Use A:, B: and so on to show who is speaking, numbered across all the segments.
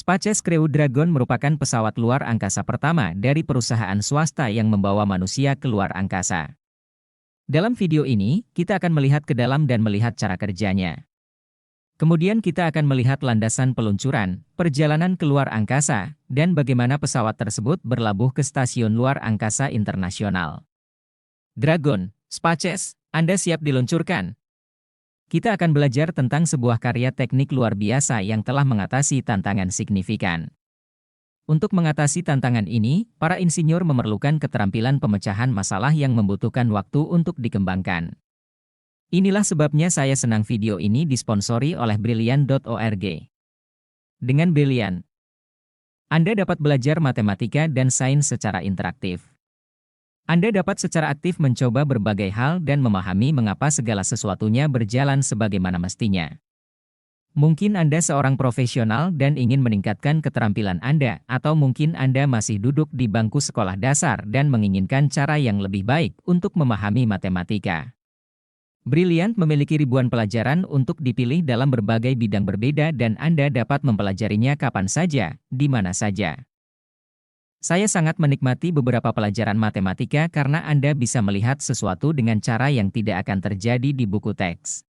A: SpaceX Crew Dragon merupakan pesawat luar angkasa pertama dari perusahaan swasta yang membawa manusia ke luar angkasa. Dalam video ini, kita akan melihat ke dalam dan melihat cara kerjanya. Kemudian kita akan melihat landasan peluncuran, perjalanan ke luar angkasa, dan bagaimana pesawat tersebut berlabuh ke Stasiun Luar Angkasa Internasional. Dragon, SpaceX, Anda siap diluncurkan? Kita akan belajar tentang sebuah karya teknik luar biasa yang telah mengatasi tantangan signifikan. Untuk mengatasi tantangan ini, para insinyur memerlukan keterampilan pemecahan masalah yang membutuhkan waktu untuk dikembangkan. Inilah sebabnya saya senang video ini disponsori oleh Brilliant.org. Dengan Brilliant, Anda dapat belajar matematika dan sains secara interaktif. Anda dapat secara aktif mencoba berbagai hal dan memahami mengapa segala sesuatunya berjalan sebagaimana mestinya. Mungkin Anda seorang profesional dan ingin meningkatkan keterampilan Anda, atau mungkin Anda masih duduk di bangku sekolah dasar dan menginginkan cara yang lebih baik untuk memahami matematika. Brilliant memiliki ribuan pelajaran untuk dipilih dalam berbagai bidang berbeda dan Anda dapat mempelajarinya kapan saja, di mana saja. Saya sangat menikmati beberapa pelajaran matematika karena Anda bisa melihat sesuatu dengan cara yang tidak akan terjadi di buku teks.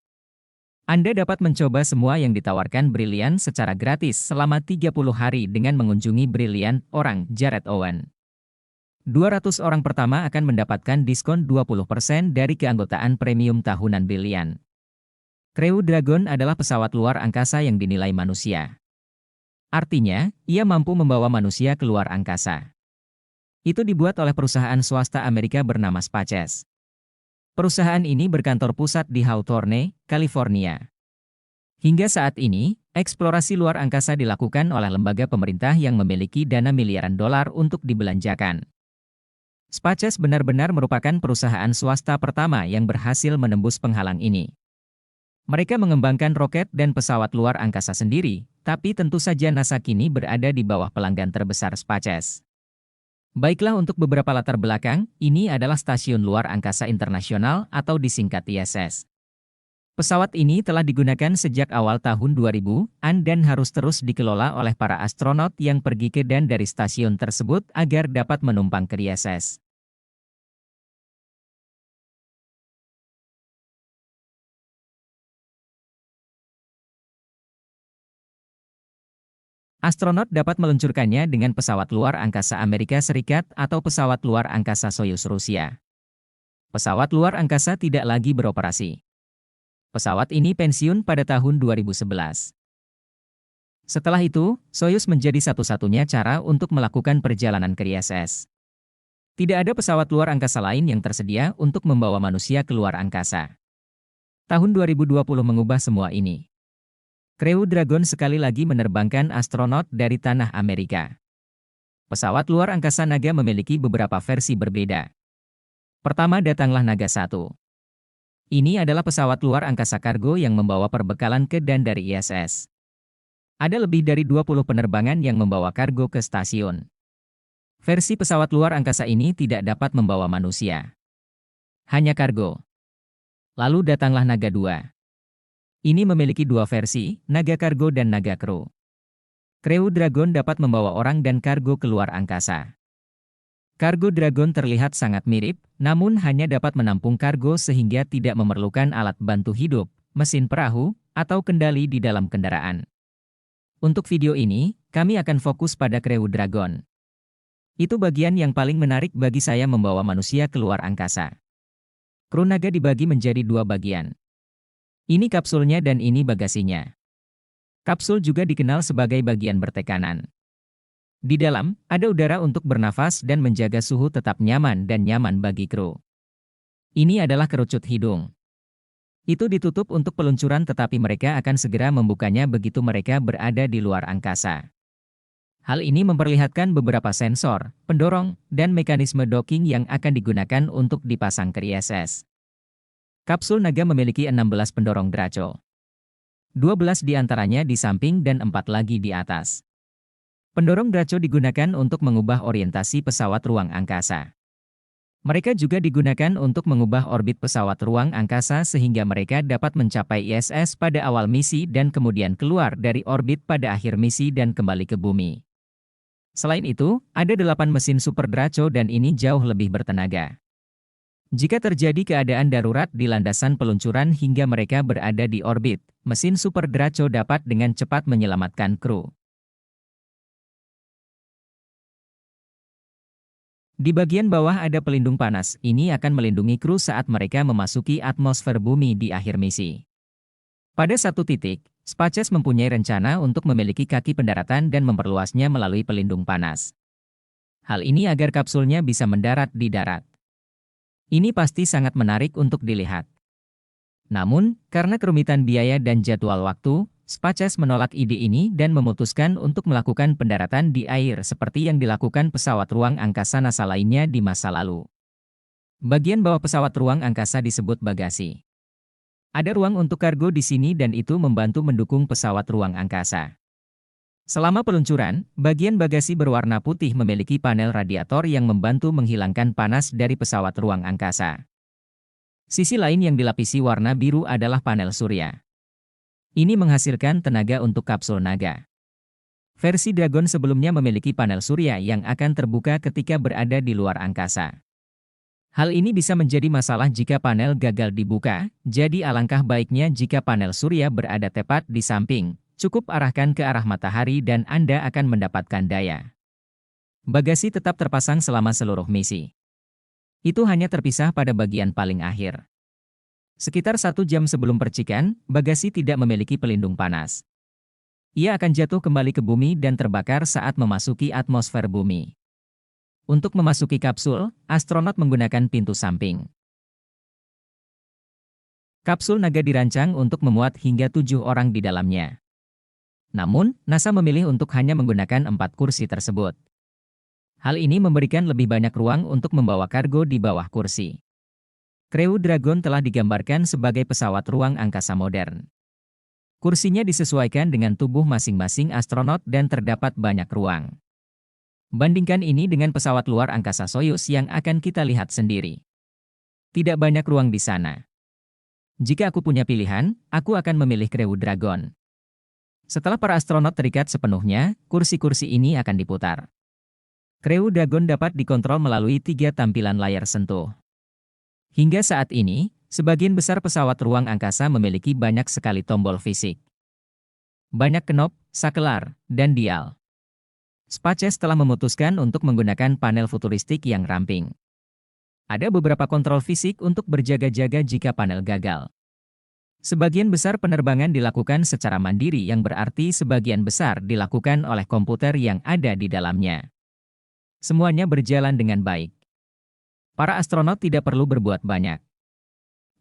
A: Anda dapat mencoba semua yang ditawarkan Brilliant secara gratis selama 30 hari dengan mengunjungi Brilliant orang Jared Owen. 200 orang pertama akan mendapatkan diskon 20% dari keanggotaan premium tahunan Brilliant. Crew Dragon adalah pesawat luar angkasa yang dinilai manusia. Artinya, ia mampu membawa manusia ke luar angkasa. Itu dibuat oleh perusahaan swasta Amerika bernama SpaceX. Perusahaan ini berkantor pusat di Hawthorne, California. Hingga saat ini, eksplorasi luar angkasa dilakukan oleh lembaga pemerintah yang memiliki dana miliaran dolar untuk dibelanjakan. SpaceX benar-benar merupakan perusahaan swasta pertama yang berhasil menembus penghalang ini. Mereka mengembangkan roket dan pesawat luar angkasa sendiri, tapi tentu saja NASA kini berada di bawah pelanggan terbesar SpaceX. Baiklah, untuk beberapa latar belakang, ini adalah Stasiun Luar Angkasa Internasional atau disingkat ISS. Pesawat ini telah digunakan sejak awal tahun 2000-an dan harus terus dikelola oleh para astronot yang pergi ke dan dari stasiun tersebut agar dapat menumpang ke ISS. Astronot dapat meluncurkannya dengan pesawat luar angkasa Amerika Serikat atau pesawat luar angkasa Soyuz Rusia. Pesawat luar angkasa tidak lagi beroperasi. Pesawat ini pensiun pada tahun 2011. Setelah itu, Soyuz menjadi satu-satunya cara untuk melakukan perjalanan ke ISS. Tidak ada pesawat luar angkasa lain yang tersedia untuk membawa manusia ke luar angkasa. Tahun 2020 mengubah semua ini. Crew Dragon sekali lagi menerbangkan astronot dari tanah Amerika. Pesawat luar angkasa Naga memiliki beberapa versi berbeda. Pertama, datanglah Naga 1. Ini adalah pesawat luar angkasa kargo yang membawa perbekalan ke dan dari ISS. Ada lebih dari 20 penerbangan yang membawa kargo ke stasiun. Versi pesawat luar angkasa ini tidak dapat membawa manusia. Hanya kargo. Lalu datanglah Naga 2. Ini memiliki dua versi, Naga Kargo dan Naga Crew. Crew Dragon dapat membawa orang dan kargo ke luar angkasa. Kargo Dragon terlihat sangat mirip, namun hanya dapat menampung kargo sehingga tidak memerlukan alat bantu hidup, mesin perahu, atau kendali di dalam kendaraan. Untuk video ini, kami akan fokus pada Crew Dragon. Itu bagian yang paling menarik bagi saya membawa manusia ke luar angkasa. Kru Naga dibagi menjadi dua bagian. Ini kapsulnya dan ini bagasinya. Kapsul juga dikenal sebagai bagian bertekanan. Di dalam, ada udara untuk bernafas dan menjaga suhu tetap nyaman dan nyaman bagi kru. Ini adalah kerucut hidung. Itu ditutup untuk peluncuran tetapi mereka akan segera membukanya begitu mereka berada di luar angkasa. Hal ini memperlihatkan beberapa sensor, pendorong, dan mekanisme docking yang akan digunakan untuk dipasang ke ISS. Kapsul Naga memiliki 16 pendorong Draco. 12 di antaranya di samping dan 4 lagi di atas. Pendorong Draco digunakan untuk mengubah orientasi pesawat ruang angkasa. Mereka juga digunakan untuk mengubah orbit pesawat ruang angkasa sehingga mereka dapat mencapai ISS pada awal misi dan kemudian keluar dari orbit pada akhir misi dan kembali ke bumi. Selain itu, ada 8 mesin Super Draco dan ini jauh lebih bertenaga. Jika terjadi keadaan darurat di landasan peluncuran hingga mereka berada di orbit, mesin Super Draco dapat dengan cepat menyelamatkan kru. Di bagian bawah ada pelindung panas, ini akan melindungi kru saat mereka memasuki atmosfer bumi di akhir misi. Pada satu titik, SpaceX mempunyai rencana untuk memiliki kaki pendaratan dan memperluasnya melalui pelindung panas. Hal ini agar kapsulnya bisa mendarat di darat. Ini pasti sangat menarik untuk dilihat. Namun, karena kerumitan biaya dan jadwal waktu, SpaceX menolak ide ini dan memutuskan untuk melakukan pendaratan di air seperti yang dilakukan pesawat ruang angkasa NASA lainnya di masa lalu. Bagian bawah pesawat ruang angkasa disebut bagasi. Ada ruang untuk kargo di sini dan itu membantu mendukung pesawat ruang angkasa. Selama peluncuran, bagian bagasi berwarna putih memiliki panel radiator yang membantu menghilangkan panas dari pesawat ruang angkasa. Sisi lain yang dilapisi warna biru adalah panel surya. Ini menghasilkan tenaga untuk kapsul naga. Versi Dragon sebelumnya memiliki panel surya yang akan terbuka ketika berada di luar angkasa. Hal ini bisa menjadi masalah jika panel gagal dibuka, jadi alangkah baiknya jika panel surya berada tepat di samping, cukup arahkan ke arah matahari dan Anda akan mendapatkan daya. Bagasi tetap terpasang selama seluruh misi. Itu hanya terpisah pada bagian paling akhir. Sekitar 1 jam sebelum percikan, bagasi tidak memiliki pelindung panas. Ia akan jatuh kembali ke bumi dan terbakar saat memasuki atmosfer bumi. Untuk memasuki kapsul, astronot menggunakan pintu samping. Kapsul naga dirancang untuk memuat hingga 7 orang di dalamnya. Namun, NASA memilih untuk hanya menggunakan 4 kursi tersebut. Hal ini memberikan lebih banyak ruang untuk membawa kargo di bawah kursi. Crew Dragon telah digambarkan sebagai pesawat ruang angkasa modern. Kursinya disesuaikan dengan tubuh masing-masing astronot dan terdapat banyak ruang. Bandingkan ini dengan pesawat luar angkasa Soyuz yang akan kita lihat sendiri. Tidak banyak ruang di sana. Jika aku punya pilihan, aku akan memilih Crew Dragon. Setelah para astronot terikat sepenuhnya, kursi-kursi ini akan diputar. Crew Dragon dapat dikontrol melalui 3 tampilan layar sentuh. Hingga saat ini, sebagian besar pesawat ruang angkasa memiliki banyak sekali tombol fisik. Banyak knop, sakelar, dan dial. SpaceX telah memutuskan untuk menggunakan panel futuristik yang ramping. Ada beberapa kontrol fisik untuk berjaga-jaga jika panel gagal. Sebagian besar penerbangan dilakukan secara mandiri yang berarti sebagian besar dilakukan oleh komputer yang ada di dalamnya. Semuanya berjalan dengan baik. Para astronot tidak perlu berbuat banyak.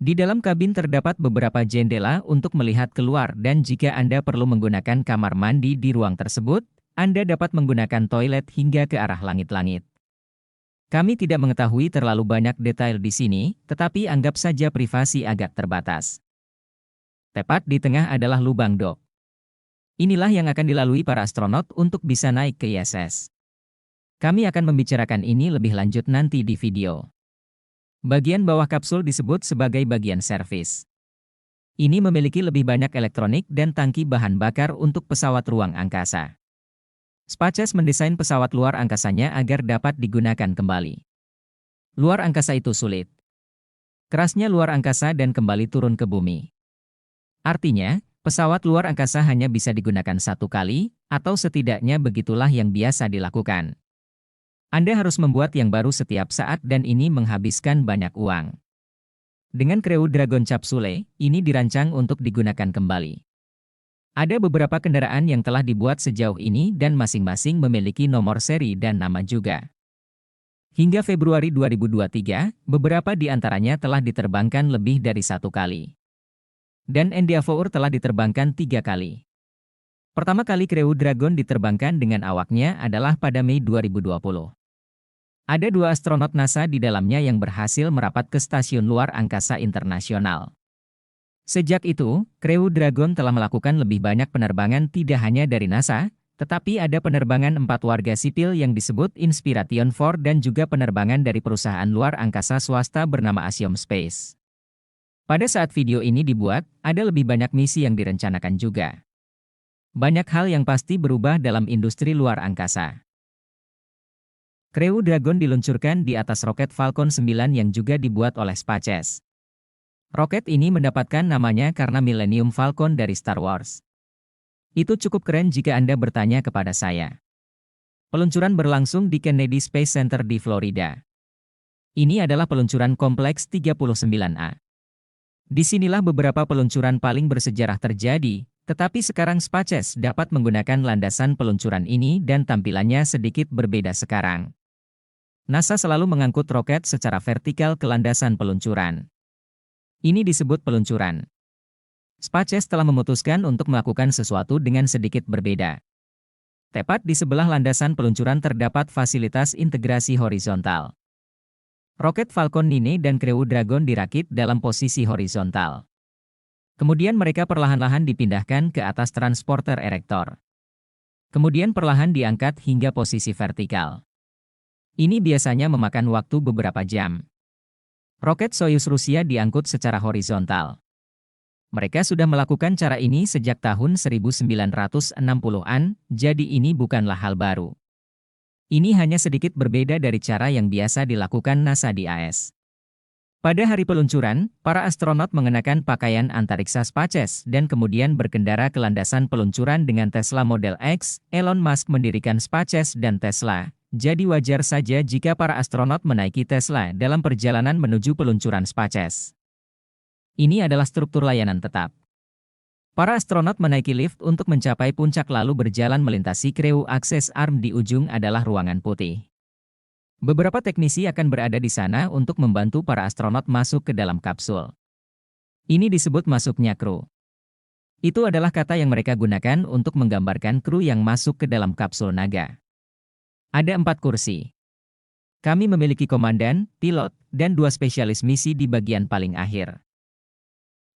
A: Di dalam kabin terdapat beberapa jendela untuk melihat keluar dan jika Anda perlu menggunakan kamar mandi di ruang tersebut, Anda dapat menggunakan toilet hingga ke arah langit-langit. Kami tidak mengetahui terlalu banyak detail di sini, tetapi anggap saja privasi agak terbatas. Tepat di tengah adalah lubang dok. Inilah yang akan dilalui para astronot untuk bisa naik ke ISS. Kami akan membicarakan ini lebih lanjut nanti di video. Bagian bawah kapsul disebut sebagai bagian servis. Ini memiliki lebih banyak elektronik dan tangki bahan bakar untuk pesawat ruang angkasa. SpaceX mendesain pesawat luar angkasanya agar dapat digunakan kembali. Luar angkasa itu sulit. Kerasnya luar angkasa dan kembali turun ke bumi. Artinya, pesawat luar angkasa hanya bisa digunakan 1 kali, atau setidaknya begitulah yang biasa dilakukan. Anda harus membuat yang baru setiap saat dan ini menghabiskan banyak uang. Dengan Crew Dragon Capsule, ini dirancang untuk digunakan kembali. Ada beberapa kendaraan yang telah dibuat sejauh ini dan masing-masing memiliki nomor seri dan nama juga. Hingga Februari 2023, beberapa di antaranya telah diterbangkan lebih dari 1 kali. Dan Endeavour telah diterbangkan 3 kali. Pertama kali Crew Dragon diterbangkan dengan awaknya adalah pada Mei 2020. Ada 2 astronot NASA di dalamnya yang berhasil merapat ke Stasiun Luar Angkasa Internasional. Sejak itu, Crew Dragon telah melakukan lebih banyak penerbangan tidak hanya dari NASA, Tetapi ada penerbangan 4 warga sipil yang disebut Inspiration 4 dan juga penerbangan dari perusahaan luar angkasa swasta bernama Axiom Space. Pada saat video ini dibuat, ada lebih banyak misi yang direncanakan juga. Banyak hal yang pasti berubah dalam industri luar angkasa. Crew Dragon diluncurkan di atas roket Falcon 9 yang juga dibuat oleh SpaceX. Roket ini mendapatkan namanya karena Millennium Falcon dari Star Wars. Itu cukup keren jika Anda bertanya kepada saya. Peluncuran berlangsung di Kennedy Space Center di Florida. Ini adalah peluncuran kompleks 39A. Disinilah beberapa peluncuran paling bersejarah terjadi, tetapi sekarang SpaceX dapat menggunakan landasan peluncuran ini dan tampilannya sedikit berbeda sekarang. NASA selalu mengangkut roket secara vertikal ke landasan peluncuran. Ini disebut peluncuran. SpaceX telah memutuskan untuk melakukan sesuatu dengan sedikit berbeda. Tepat di sebelah landasan peluncuran terdapat fasilitas integrasi horizontal. Roket Falcon 9 dan Crew Dragon dirakit dalam posisi horizontal. Kemudian mereka perlahan-lahan dipindahkan ke atas transporter erektor. Kemudian perlahan diangkat hingga posisi vertikal. Ini biasanya memakan waktu beberapa jam. Roket Soyuz Rusia diangkut secara horizontal. Mereka sudah melakukan cara ini sejak tahun 1960-an, jadi ini bukanlah hal baru. Ini hanya sedikit berbeda dari cara yang biasa dilakukan NASA di AS. Pada hari peluncuran, para astronot mengenakan pakaian antariksa SpaceX dan kemudian berkendara ke landasan peluncuran dengan Tesla Model X. Elon Musk mendirikan SpaceX dan Tesla, jadi wajar saja jika para astronot menaiki Tesla dalam perjalanan menuju peluncuran SpaceX. Ini adalah struktur layanan tetap. Para astronot menaiki lift untuk mencapai puncak lalu berjalan melintasi Crew Access Arm di ujung adalah ruangan putih. Beberapa teknisi akan berada di sana untuk membantu para astronot masuk ke dalam kapsul. Ini disebut masuknya kru. Itu adalah kata yang mereka gunakan untuk menggambarkan kru yang masuk ke dalam kapsul naga. Ada 4 kursi. Kami memiliki komandan, pilot, dan 2 spesialis misi di bagian paling akhir.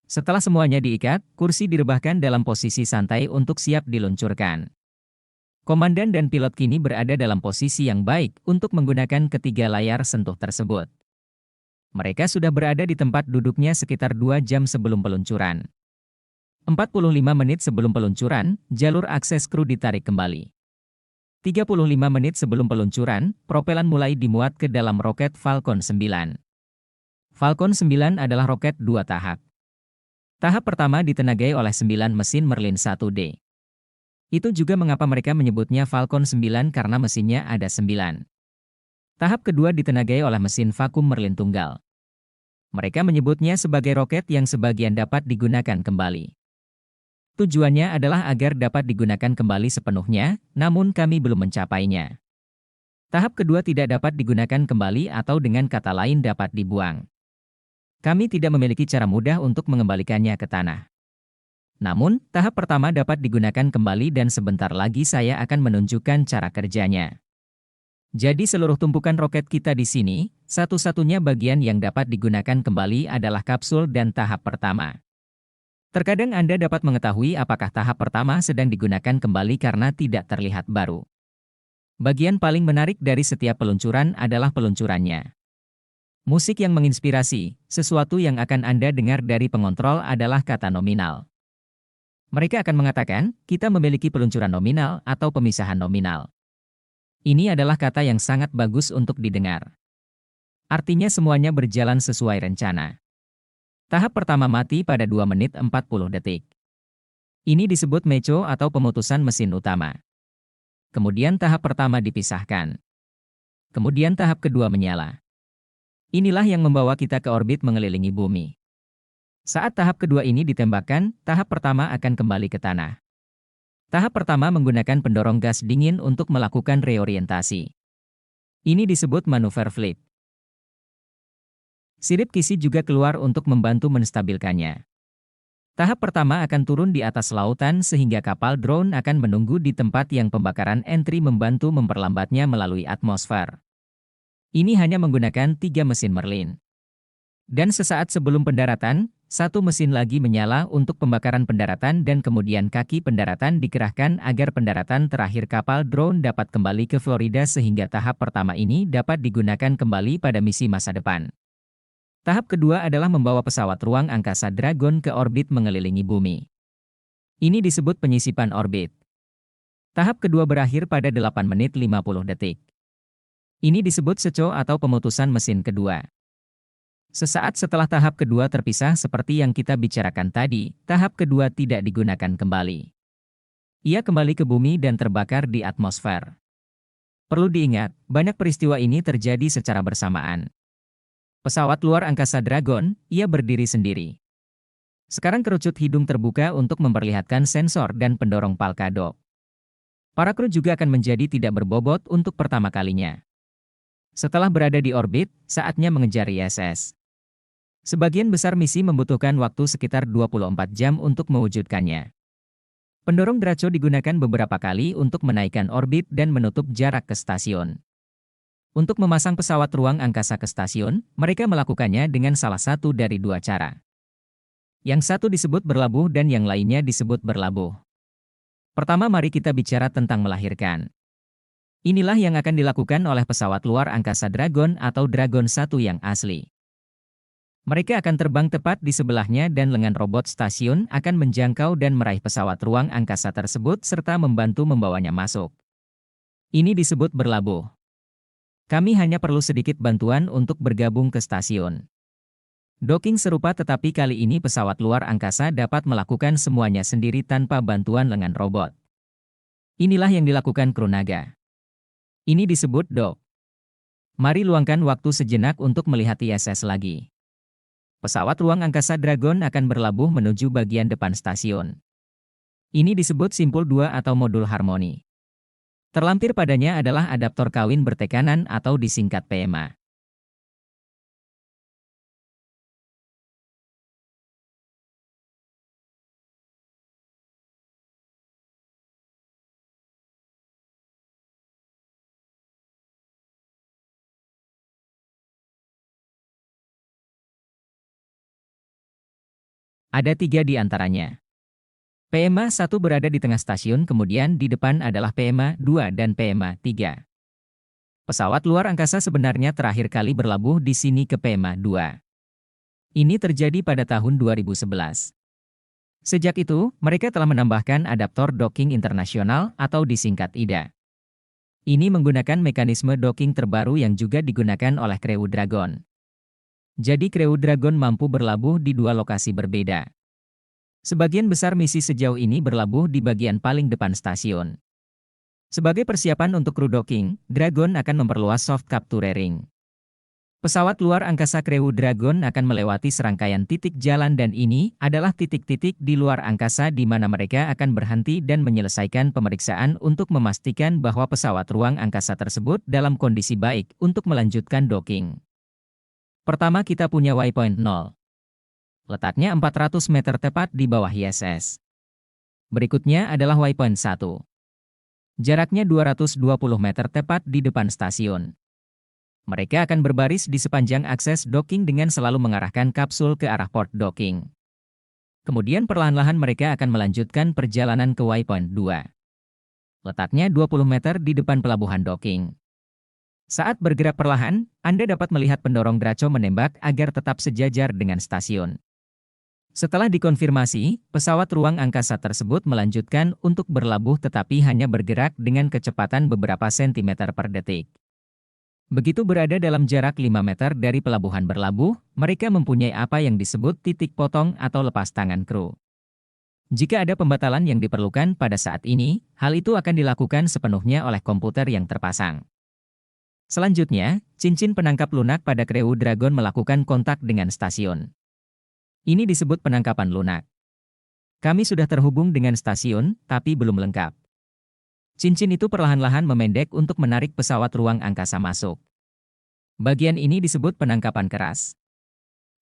A: Setelah semuanya diikat, kursi direbahkan dalam posisi santai untuk siap diluncurkan. Komandan dan pilot kini berada dalam posisi yang baik untuk menggunakan ketiga layar sentuh tersebut. Mereka sudah berada di tempat duduknya sekitar 2 jam sebelum peluncuran. 45 menit sebelum peluncuran, jalur akses kru ditarik kembali. 35 menit sebelum peluncuran, propelan mulai dimuat ke dalam roket Falcon 9. Falcon 9 adalah roket 2 tahap. Tahap pertama ditenagai oleh 9 mesin Merlin 1D. Itu juga mengapa mereka menyebutnya Falcon 9 karena mesinnya ada 9. Tahap kedua ditenagai oleh mesin vakum Merlin tunggal. Mereka menyebutnya sebagai roket yang sebagian dapat digunakan kembali. Tujuannya adalah agar dapat digunakan kembali sepenuhnya, namun kami belum mencapainya. Tahap kedua tidak dapat digunakan kembali atau dengan kata lain dapat dibuang. Kami tidak memiliki cara mudah untuk mengembalikannya ke tanah. Namun, tahap pertama dapat digunakan kembali dan sebentar lagi saya akan menunjukkan cara kerjanya. Jadi seluruh tumpukan roket kita di sini, satu-satunya bagian yang dapat digunakan kembali adalah kapsul dan tahap pertama. Terkadang Anda dapat mengetahui apakah tahap pertama sedang digunakan kembali karena tidak terlihat baru. Bagian paling menarik dari setiap peluncuran adalah peluncurannya. Musik yang menginspirasi, sesuatu yang akan Anda dengar dari pengontrol adalah kata nominal. Mereka akan mengatakan, kita memiliki peluncuran nominal atau pemisahan nominal. Ini adalah kata yang sangat bagus untuk didengar. Artinya semuanya berjalan sesuai rencana. Tahap pertama mati pada 2 menit 40 detik. Ini disebut mecho atau pemutusan mesin utama. Kemudian tahap pertama dipisahkan. Kemudian tahap kedua menyala. Inilah yang membawa kita ke orbit mengelilingi bumi. Saat tahap kedua ini ditembakkan, tahap pertama akan kembali ke tanah. Tahap pertama menggunakan pendorong gas dingin untuk melakukan reorientasi. Ini disebut manuver flip. Sirip kisi juga keluar untuk membantu menstabilkannya. Tahap pertama akan turun di atas lautan sehingga kapal drone akan menunggu di tempat yang pembakaran entry membantu memperlambatnya melalui atmosfer. Ini hanya menggunakan 3 mesin Merlin. Dan sesaat sebelum pendaratan, satu mesin lagi menyala untuk pembakaran pendaratan dan kemudian kaki pendaratan dikerahkan agar pendaratan terakhir kapal drone dapat kembali ke Florida sehingga tahap pertama ini dapat digunakan kembali pada misi masa depan. Tahap kedua adalah membawa pesawat ruang angkasa Dragon ke orbit mengelilingi bumi. Ini disebut penyisipan orbit. Tahap kedua berakhir pada 8 menit 50 detik. Ini disebut seco atau pemutusan mesin kedua. Sesaat setelah tahap kedua terpisah seperti yang kita bicarakan tadi, tahap kedua tidak digunakan kembali. Ia kembali ke bumi dan terbakar di atmosfer. Perlu diingat, banyak peristiwa ini terjadi secara bersamaan. Pesawat luar angkasa Dragon, ia berdiri sendiri. Sekarang kerucut hidung terbuka untuk memperlihatkan sensor dan pendorong Palkadok. Para kru juga akan menjadi tidak berbobot untuk pertama kalinya. Setelah berada di orbit, saatnya mengejar ISS. Sebagian besar misi membutuhkan waktu sekitar 24 jam untuk mewujudkannya. Pendorong Draco digunakan beberapa kali untuk menaikkan orbit dan menutup jarak ke stasiun. Untuk memasang pesawat ruang angkasa ke stasiun, mereka melakukannya dengan salah satu dari dua cara. Yang satu disebut berlabuh dan yang lainnya disebut berlabuh. Pertama, mari kita bicara tentang melahirkan. Inilah yang akan dilakukan oleh pesawat luar angkasa Dragon atau Dragon 1 yang asli. Mereka akan terbang tepat di sebelahnya dan lengan robot stasiun akan menjangkau dan meraih pesawat ruang angkasa tersebut serta membantu membawanya masuk. Ini disebut berlabuh. Kami hanya perlu sedikit bantuan untuk bergabung ke stasiun. Docking serupa tetapi kali ini pesawat luar angkasa dapat melakukan semuanya sendiri tanpa bantuan lengan robot. Inilah yang dilakukan kru naga. Ini disebut dock. Mari luangkan waktu sejenak untuk melihat ISS lagi. Pesawat ruang angkasa Dragon akan berlabuh menuju bagian depan stasiun. Ini disebut simpul 2 atau modul harmoni. Terlampir padanya adalah adaptor kawin bertekanan atau disingkat PMA. Ada 3 di antaranya. PMA 1 berada di tengah stasiun, kemudian di depan adalah PMA 2 dan PMA 3. Pesawat luar angkasa sebenarnya terakhir kali berlabuh di sini ke PMA 2. Ini terjadi pada tahun 2011. Sejak itu, mereka telah menambahkan adaptor docking internasional atau disingkat IDA. Ini menggunakan mekanisme docking terbaru yang juga digunakan oleh Crew Dragon. Jadi Crew Dragon mampu berlabuh di 2 lokasi berbeda. Sebagian besar misi sejauh ini berlabuh di bagian paling depan stasiun. Sebagai persiapan untuk kru docking, Dragon akan memperluas soft capturing. Pesawat luar angkasa Crew Dragon akan melewati serangkaian titik jalan dan ini adalah titik-titik di luar angkasa di mana mereka akan berhenti dan menyelesaikan pemeriksaan untuk memastikan bahwa pesawat ruang angkasa tersebut dalam kondisi baik untuk melanjutkan docking. Pertama kita punya waypoint 0. Letaknya 400 meter tepat di bawah ISS. Berikutnya adalah waypoint 1. Jaraknya 220 meter tepat di depan stasiun. Mereka akan berbaris di sepanjang akses docking dengan selalu mengarahkan kapsul ke arah port docking. Kemudian perlahan-lahan mereka akan melanjutkan perjalanan ke waypoint 2. Letaknya 20 meter di depan pelabuhan docking. Saat bergerak perlahan, Anda dapat melihat pendorong Draco menembak agar tetap sejajar dengan stasiun. Setelah dikonfirmasi, pesawat ruang angkasa tersebut melanjutkan untuk berlabuh tetapi hanya bergerak dengan kecepatan beberapa sentimeter per detik. Begitu berada dalam jarak 5 meter dari pelabuhan berlabuh, mereka mempunyai apa yang disebut titik potong atau lepas tangan kru. Jika ada pembatalan yang diperlukan pada saat ini, hal itu akan dilakukan sepenuhnya oleh komputer yang terpasang. Selanjutnya, cincin penangkap lunak pada Crew Dragon melakukan kontak dengan stasiun. Ini disebut penangkapan lunak. Kami sudah terhubung dengan stasiun, tapi belum lengkap. Cincin itu perlahan-lahan memendek untuk menarik pesawat ruang angkasa masuk. Bagian ini disebut penangkapan keras.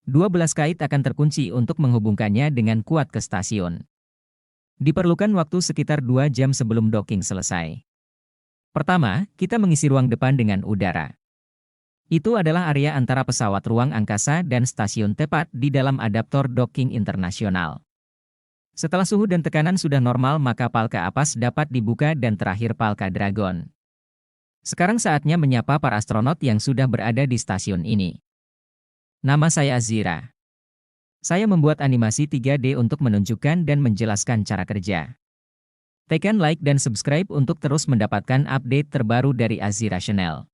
A: 12 kait akan terkunci untuk menghubungkannya dengan kuat ke stasiun. Diperlukan waktu sekitar 2 jam sebelum docking selesai. Pertama, kita mengisi ruang depan dengan udara. Itu adalah area antara pesawat ruang angkasa dan stasiun tepat di dalam adaptor docking internasional. Setelah suhu dan tekanan sudah normal maka Palka Apas dapat dibuka dan terakhir Palka Dragon. Sekarang saatnya menyapa para astronot yang sudah berada di stasiun ini. Nama saya Azira. Saya membuat animasi 3D untuk menunjukkan dan menjelaskan cara kerja. Tekan like dan subscribe untuk terus mendapatkan update terbaru dari Azira Channel.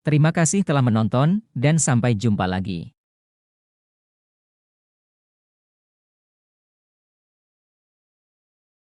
A: Terima kasih telah menonton, dan sampai jumpa lagi.